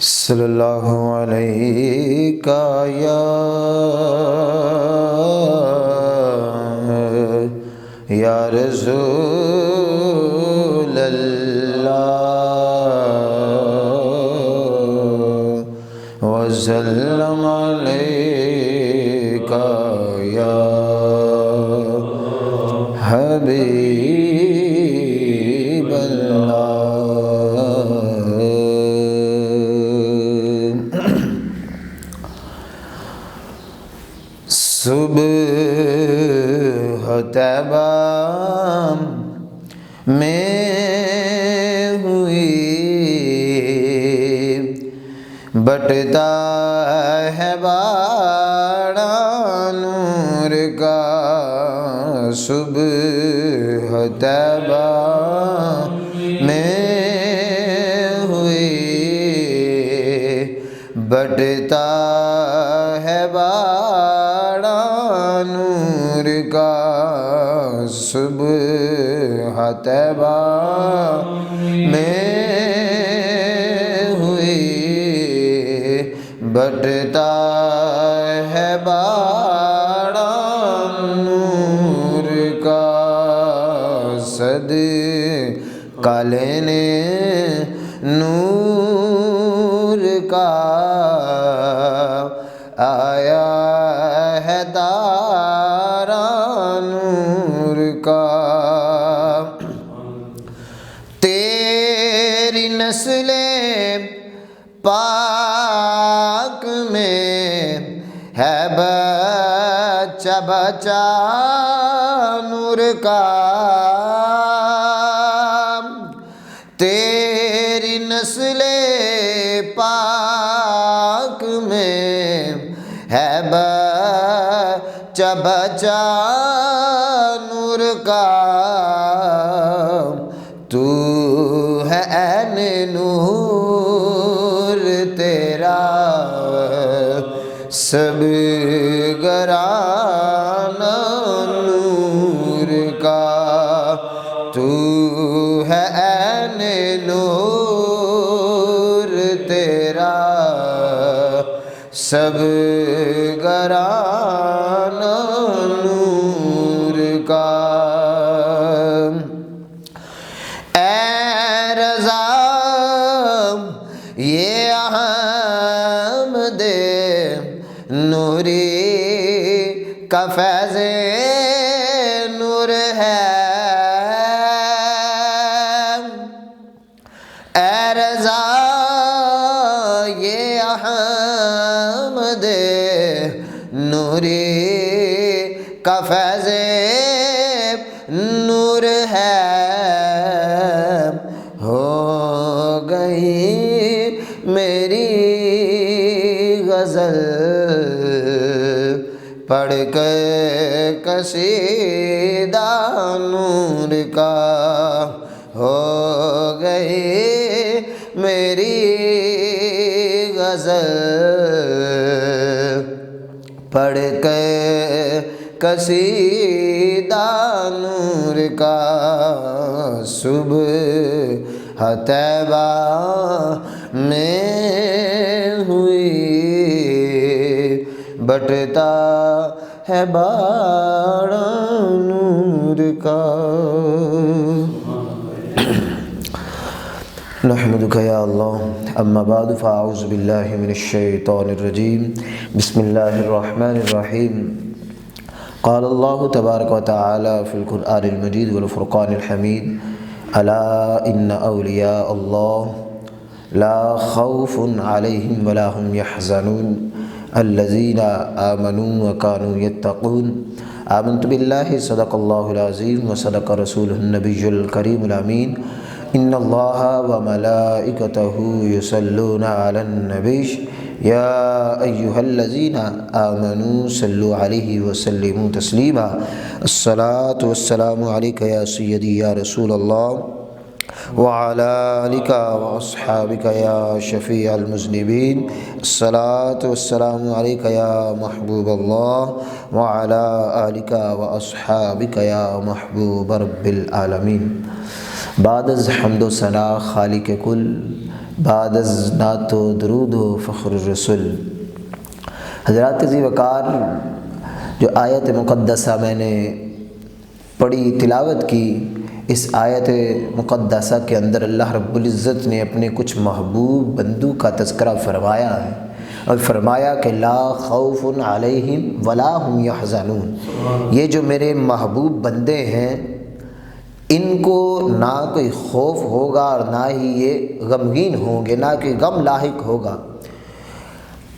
صلی اللہ علیہ یا رسول اللہ وسلم علیکہ یا حبیب اللہ۔ صبح طیبہ میں ہوئی بٹتا ہے باڑا نور کا، صبح طیبہ میں ہوئی بٹتا ہے باڑا نور کا، صبح طیبہ میں ہوئی بٹتا ہے باڑا نور کا، صدقہ لینے نور کا آیا ہے تارا نور کا، تیری نسل پاک میں ہے بچہ بچہ نور کا، تیری نسل پاک میں ہے بچہ بچہ نور کا، تو ہے عین نور تیرا سب گرانہ نور کا، تو ہے عین نور تیرا سب گرانہ نور کا، اے رضا یہ احمد نوری کا فیض نور ہے، اے رضا یہ احمد نوری کا فیض نور ہے، ہو گئی میری غزل پڑھ کر قصیدہ نور کا، ہو گئی میری غزل پڑھ کر قصیدہ نور کا، صبح طیبہ میں ہوئی بٹتا ہے باڑا نور کا۔ نحمدک یا اللہ، اما بعد فاعوذ باللہ من الشیطان الرجیم، بسم اللہ الرحمن الرحیم۔ قال اللہ تبارک و تعالی فی القرآن المجید والفرقان الحمید، الا ان اولیاء اللہ لا خوف علیہم ولا هم يحزنون الذین آمنوا وكانوا يتقون۔ آمنت باللہ صدق اللہ العظیم وصدق رسولہ النبی الکریم الامین۔ ان اللہ وملائکتہ یصلون علی النبی یا ایہا الذین آمنوا صلوا علیہ وسلموا تسلیما۔ الصلاۃ والسلام علیک یا سیدی یا رسول اللہ وعلی آلک واصحابک یا شفیع المذنبین۔ الصلاۃ والسلام علیک یا محبوب اللہ وعلی آلک واصحابک یا محبوب رب العالمین۔ بعد از حمد و ثنا خالق کل، بعد از نعت و درود و فخر الرسول۔ حضرات ذی وقار، جو آیت مقدسہ میں نے پڑھی، تلاوت کی، اس آیت مقدسہ کے اندر اللہ رب العزت نے اپنے کچھ محبوب بندوں کا تذکرہ فرمایا ہے، اور فرمایا کہ لا خوف علیہم ولا هم یحزنون۔ یہ جو میرے محبوب بندے ہیں، ان کو نہ کوئی خوف ہوگا اور نہ ہی یہ غمگین ہوں گے، نہ کوئی غم لاحق ہوگا۔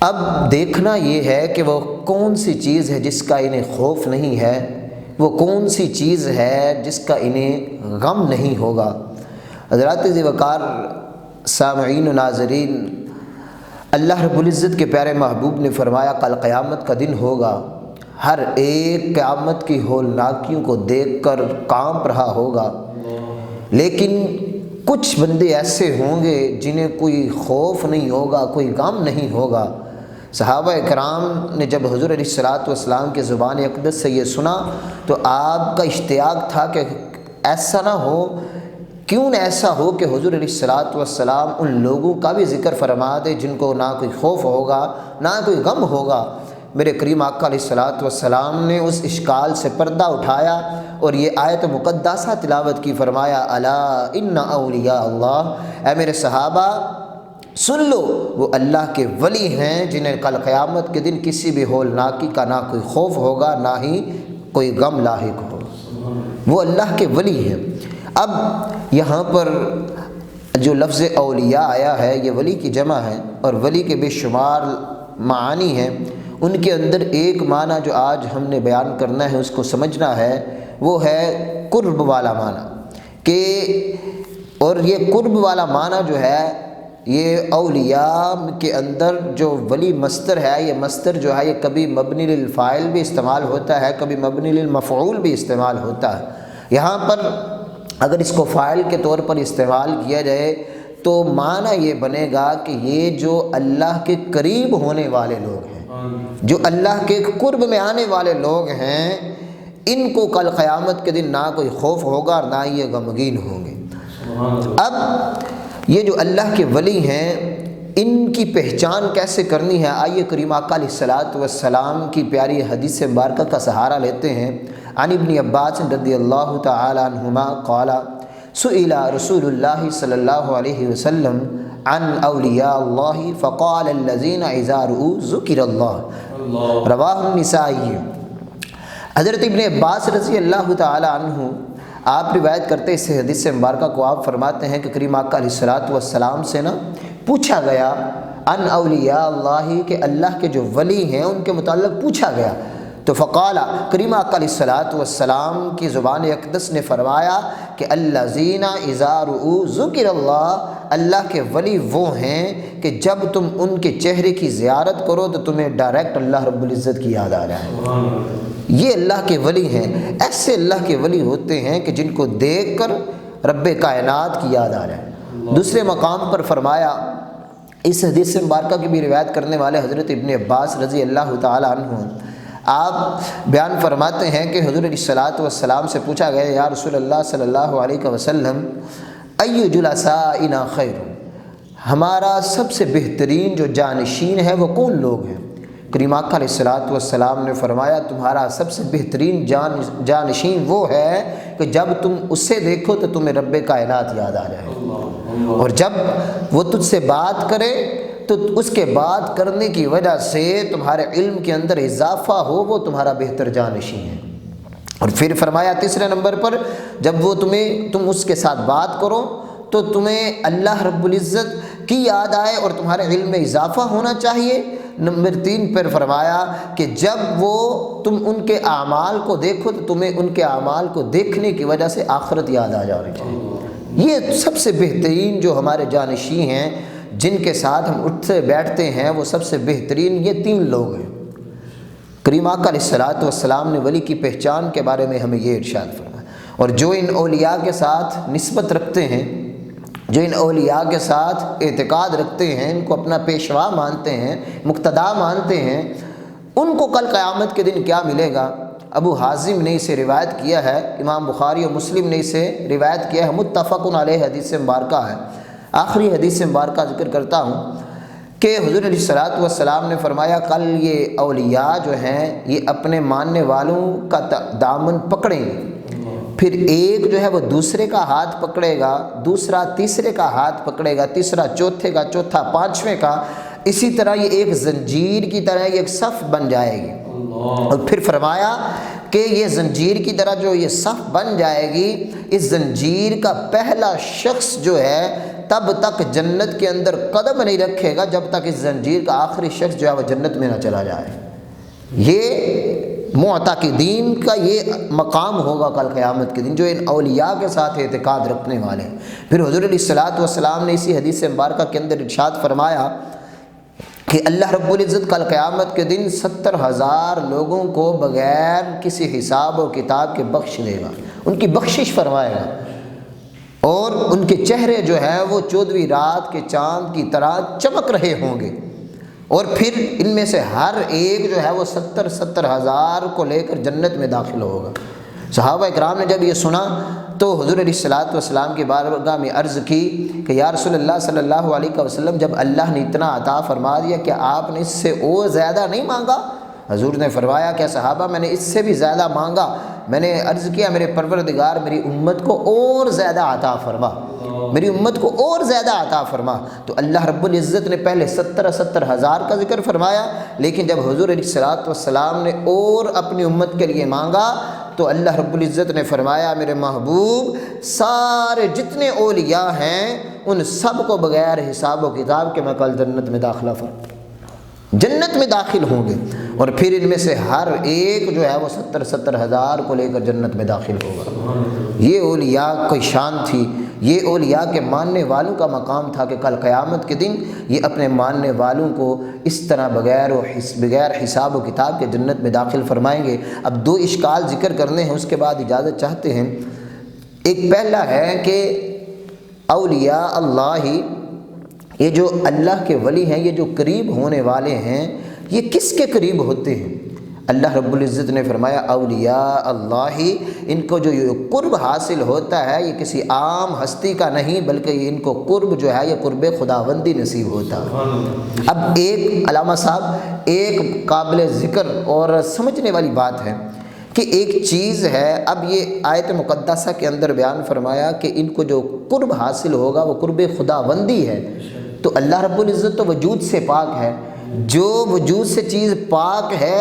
اب دیکھنا یہ ہے کہ وہ کون سی چیز ہے جس کا انہیں خوف نہیں ہے، وہ کون سی چیز ہے جس کا انہیں غم نہیں ہوگا۔ حضرات ذی وقار، سامعین و ناظرین، اللہ رب العزت کے پیارے محبوب نے فرمایا کل قیامت کا دن ہوگا، ہر ایک قیامت کی ہولناکیوں کو دیکھ کر کانپ رہا ہوگا، لیکن کچھ بندے ایسے ہوں گے جنہیں کوئی خوف نہیں ہوگا، کوئی غم نہیں ہوگا۔ صحابہ کرام نے جب حضور علیہ الصلوۃ والسلام کی زبان اقدس سے یہ سنا تو آپ کا اشتیاق تھا کہ ایسا نہ ہو، کیوں نہ ایسا ہو کہ حضور علیہ الصلوۃ والسلام ان لوگوں کا بھی ذکر فرما دے جن کو نہ کوئی خوف ہوگا نہ کوئی غم ہوگا۔ میرے کریم آقا علیہ الصلوۃ والسلام نے اس اشکال سے پردہ اٹھایا اور یہ آیت مقدسہ تلاوت کی، فرمایا الا ان اولیاء اللہ، اے میرے صحابہ سن لو، وہ اللہ کے ولی ہیں جنہیں کل قیامت کے دن کسی بھی ہولناکی کا نہ کوئی خوف ہوگا نہ ہی کوئی غم لاحق ہوگا، وہ اللہ کے ولی ہیں۔ اب یہاں پر جو لفظ اولیاء آیا ہے یہ ولی کی جمع ہے، اور ولی کے بے شمار معانی ہیں، ان کے اندر ایک معنی جو آج ہم نے بیان کرنا ہے، اس کو سمجھنا ہے، وہ ہے قرب والا معنی کہ، اور یہ قرب والا معنی جو ہے یہ اولیاء کے اندر جو ولی مصدر ہے، یہ مصدر جو ہے یہ کبھی مبنی للفاعل بھی استعمال ہوتا ہے، کبھی مبنی للمفعول بھی استعمال ہوتا ہے۔ یہاں پر اگر اس کو فاعل کے طور پر استعمال کیا جائے تو معنی یہ بنے گا کہ یہ جو اللہ کے قریب ہونے والے لوگ ہیں، جو اللہ کے قرب میں آنے والے لوگ ہیں، ان کو کل قیامت کے دن نہ کوئی خوف ہوگا اور نہ ہی یہ غمگین ہوں گے۔ اب یہ جو اللہ کے ولی ہیں، ان کی پہچان کیسے کرنی ہے؟ آئیے کریم آقا علیہ الصلوۃ والسلام کی پیاری حدیث مبارکہ کا سہارا لیتے ہیں۔ عن ابن عباس رضی اللہ تعالی عنہما قال سئل رسول اللہ صلی اللہ علیہ وسلم عن اولیاء اللہ فقال الذین اذا رؤوا ذکر اللہ، رواہ النسائی۔ حضرت ابن عباس رضی اللہ تعالی عنہ آپ روایت کرتے اس حدیث مبارکہ کو، آپ فرماتے ہیں کہ کریم آقا علیہ الصلوۃ والسلام سے نا پوچھا گیا ان اولیاء اللہ، کہ اللہ کے جو ولی ہیں ان کے متعلق پوچھا گیا، تو فقال، کریم آقا علیہ الصلوۃ والسلام کی زبان اقدس نے فرمایا کہ الذین اذا رؤوا ذکر اللہ، اللہ کے ولی وہ ہیں کہ جب تم ان کے چہرے کی زیارت کرو تو تمہیں ڈائریکٹ اللہ رب العزت کی یاد آ جائے۔ یہ اللہ کے ولی ہیں، ایسے اللہ کے ولی ہوتے ہیں کہ جن کو دیکھ کر رب کائنات کی یاد آ جائے۔ دوسرے مقام پر فرمایا، اس حدیث مبارکہ کی بھی روایت کرنے والے حضرت ابن عباس رضی اللہ تعالی عنہ، آپ بیان فرماتے ہیں کہ حضور علیہ الصلوۃ والسلام سے پوچھا گیا یا رسول اللہ صلی اللہ علیہ وسلم ای جلسائنا خیر، ہمارا سب سے بہترین جو جانشین ہے وہ کون لوگ ہیں؟ کریم آقا علیہ الصلوۃ والسلام نے فرمایا تمہارا سب سے بہترین جانشین وہ ہے کہ جب تم اسے دیکھو تو تمہیں رب کائنات یاد آ جائے، اور جب وہ تجھ سے بات کرے تو اس کے بات کرنے کی وجہ سے تمہارے علم کے اندر اضافہ ہو، وہ تمہارا بہتر جانشین ہے۔ اور پھر فرمایا تیسرے نمبر پر، جب وہ تم اس کے ساتھ بات کرو تو تمہیں اللہ رب العزت کی یاد آئے اور تمہارے علم میں اضافہ ہونا چاہیے۔ نمبر 3 پر فرمایا کہ جب تم ان کے اعمال کو دیکھو تو تمہیں ان کے اعمال کو دیکھنے کی وجہ سے آخرت یاد آ جانی چاہیے۔ یہ سب سے بہترین جو ہمارے جانشین ہیں، جن کے ساتھ ہم اٹھتے بیٹھتے ہیں، وہ سب سے بہترین یہ 3 لوگ ہیں۔ کریم آقا علیہ الصلوۃ والسلام نے ولی کی پہچان کے بارے میں ہمیں یہ ارشاد فرمایا، اور جو ان اولیاء کے ساتھ نسبت رکھتے ہیں، جو ان اولیاء کے ساتھ اعتقاد رکھتے ہیں، ان کو اپنا پیشوا مانتے ہیں، مقتدا مانتے ہیں، ان کو کل قیامت کے دن کیا ملے گا؟ ابو حازم نے اسے روایت کیا ہے، امام بخاری اور مسلم نے اسے روایت کیا ہے، متفق علیہ حدیث مبارکہ ہے۔ آخری حدیث مبارکہ ذکر کرتا ہوں کہ حضور علیہ الصلوۃ والسلام نے فرمایا کل یہ اولیاء جو ہیں یہ اپنے ماننے والوں کا دامن پکڑیں گے، پھر ایک جو ہے وہ دوسرے کا ہاتھ پکڑے گا، دوسرا تیسرے کا ہاتھ پکڑے گا، تیسرا چوتھے کا، چوتھا پانچویں کا، اسی طرح یہ ایک زنجیر کی طرح ایک صف بن جائے گی۔ اور پھر فرمایا کہ یہ زنجیر کی طرح جو یہ صف بن جائے گی، اس زنجیر کا پہلا شخص جو ہے تب تک جنت کے اندر قدم نہیں رکھے گا جب تک اس زنجیر کا آخری شخص جو ہے وہ جنت میں نہ چلا جائے۔ یہ معتقدین کا یہ مقام ہوگا کل قیامت کے دن، جو ان اولیاء کے ساتھ اعتقاد رکھنے والے ہیں۔ پھر حضور علیہ الصلوۃ والسلام نے اسی حدیث مبارکہ کے اندر ارشاد فرمایا کہ اللہ رب العزت کل قیامت کے دن 70,000 لوگوں کو بغیر کسی حساب و کتاب کے بخش دے گا، ان کی بخشش فرمائے گا، اور ان کے چہرے جو ہے وہ 14ویں رات کے چاند کی طرح چمک رہے ہوں گے، اور پھر ان میں سے ہر ایک جو ہے وہ 70,000 کو لے کر جنت میں داخل ہوگا۔ صحابہ اکرام نے جب یہ سنا تو حضور علیہ الصلوۃ والسلام کی بارگاہ میں عرض کی کہ یا رسول اللہ صلی اللہ علیہ وسلم، جب اللہ نے اتنا عطا فرما دیا کہ آپ نے اس سے اور زیادہ نہیں مانگا؟ حضور نے فرمایا کہ صحابہ میں نے اس سے بھی زیادہ مانگا۔ میں نے عرض کیا میرے پروردگار میری امت کو اور زیادہ عطا فرما، میری امت کو اور زیادہ عطا فرما۔ تو اللہ رب العزت نے پہلے 70,000 کا ذکر فرمایا، لیکن جب حضور علیہ الصلوۃ والسلام نے اور اپنی امت کے لیے مانگا تو اللہ رب العزت نے فرمایا میرے محبوب سارے جتنے اولیاء ہیں ان سب کو بغیر حساب و کتاب کے میں کل جنت میں داخلہ جنت میں داخل ہوں گے، اور پھر ان میں سے ہر ایک جو ہے وہ 70,000 کو لے کر جنت میں داخل ہوگا۔ یہ اولیاء کی شان تھی، یہ اولیاء کے ماننے والوں کا مقام تھا کہ کل قیامت کے دن یہ اپنے ماننے والوں کو اس طرح بغیر حساب و کتاب کے جنت میں داخل فرمائیں گے۔ اب 2 اشکال ذکر کرنے ہیں، اس کے بعد اجازت چاہتے ہیں۔ ایک پہلا ہے کہ اولیاء اللہ، یہ جو اللہ کے ولی ہیں، یہ جو قریب ہونے والے ہیں، یہ کس کے قریب ہوتے ہیں؟ اللہ رب العزت نے فرمایا اولیاء اللہ، ان کو جو یہ قرب حاصل ہوتا ہے یہ کسی عام ہستی کا نہیں، بلکہ ان کو قرب جو ہے یہ قرب خداوندی نصیب ہوتا ہے۔ اب ایک علامہ صاحب ایک قابل ذکر اور سمجھنے والی بات ہے کہ ایک چیز ہے، اب یہ آیت مقدسہ کے اندر بیان فرمایا کہ ان کو جو قرب حاصل ہوگا وہ قرب خداوندی ہے۔ تو اللہ رب العزت تو وجود سے پاک ہے، جو وجود سے چیز پاک ہے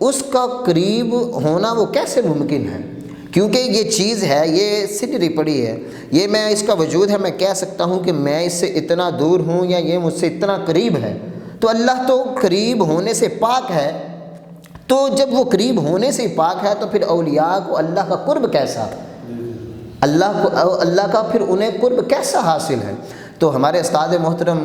اس کا قریب ہونا وہ کیسے ممکن ہے؟ کیونکہ یہ چیز ہے، یہ سنری پڑی ہے، یہ میں اس کا وجود ہے، میں کہہ سکتا ہوں کہ میں اس سے اتنا دور ہوں یا یہ مجھ سے اتنا قریب ہے۔ تو اللہ تو قریب ہونے سے پاک ہے، تو جب وہ قریب ہونے سے پاک ہے تو پھر اولیاء کو اللہ کا قرب کیسا، اللہ کا پھر انہیں قرب کیسا حاصل ہے؟ تو ہمارے استاد محترم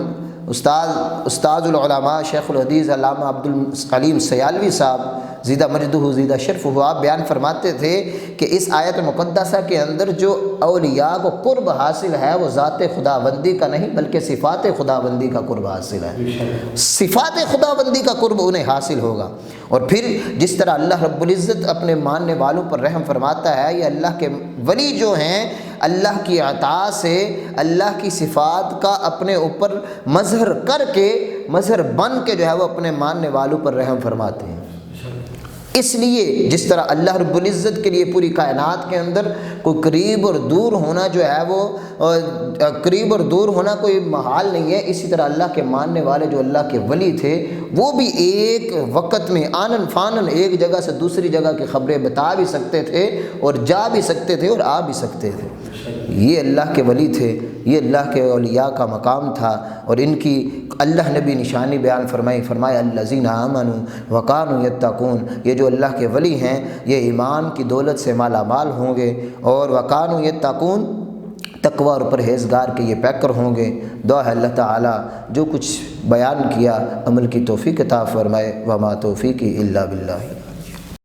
استاد العلماء شیخ الحدیث علامہ عبد الحلیم سیالوی صاحب زیدہ مجدہ زیدہ شرف ہوا، بیان فرماتے تھے کہ اس آیت مقدسہ کے اندر جو اولیاء کو قرب حاصل ہے وہ ذات خداوندی کا نہیں بلکہ صفات خداوندی کا قرب حاصل ہے، صفات خداوندی کا قرب انہیں حاصل ہوگا۔ اور پھر جس طرح اللہ رب العزت اپنے ماننے والوں پر رحم فرماتا ہے، یہ اللہ کے ولی جو ہیں اللہ کی عطا سے اللہ کی صفات کا اپنے اوپر مظہر کر کے، مظہر بن کے جو ہے وہ اپنے ماننے والوں پر رحم فرماتے ہیں۔ اس لیے جس طرح اللہ رب العزت کے لیے پوری کائنات کے اندر کوئی قریب اور دور ہونا جو ہے وہ قریب اور دور ہونا کوئی محال نہیں ہے، اسی طرح اللہ کے ماننے والے جو اللہ کے ولی تھے وہ بھی ایک وقت میں آنن فانن ایک جگہ سے دوسری جگہ کی خبریں بتا بھی سکتے تھے اور جا بھی سکتے تھے اور آ بھی سکتے تھے۔ یہ اللہ کے ولی تھے، یہ اللہ کے اولیاء کا مقام تھا، اور ان کی اللہ نے بھی نشانی بیان فرمایا الذین آمنوا وکانوا یتقون، یہ جو اللہ کے ولی ہیں یہ ایمان کی دولت سے مالا مال ہوں گے، اور وکانوا یتقون تقوی اور پرہیزگار کے یہ پیکر ہوں گے۔ دعا ہے اللہ تعالیٰ جو کچھ بیان کیا عمل کی توفیق عطا فرمائے، وما توفیقی الا باللہ۔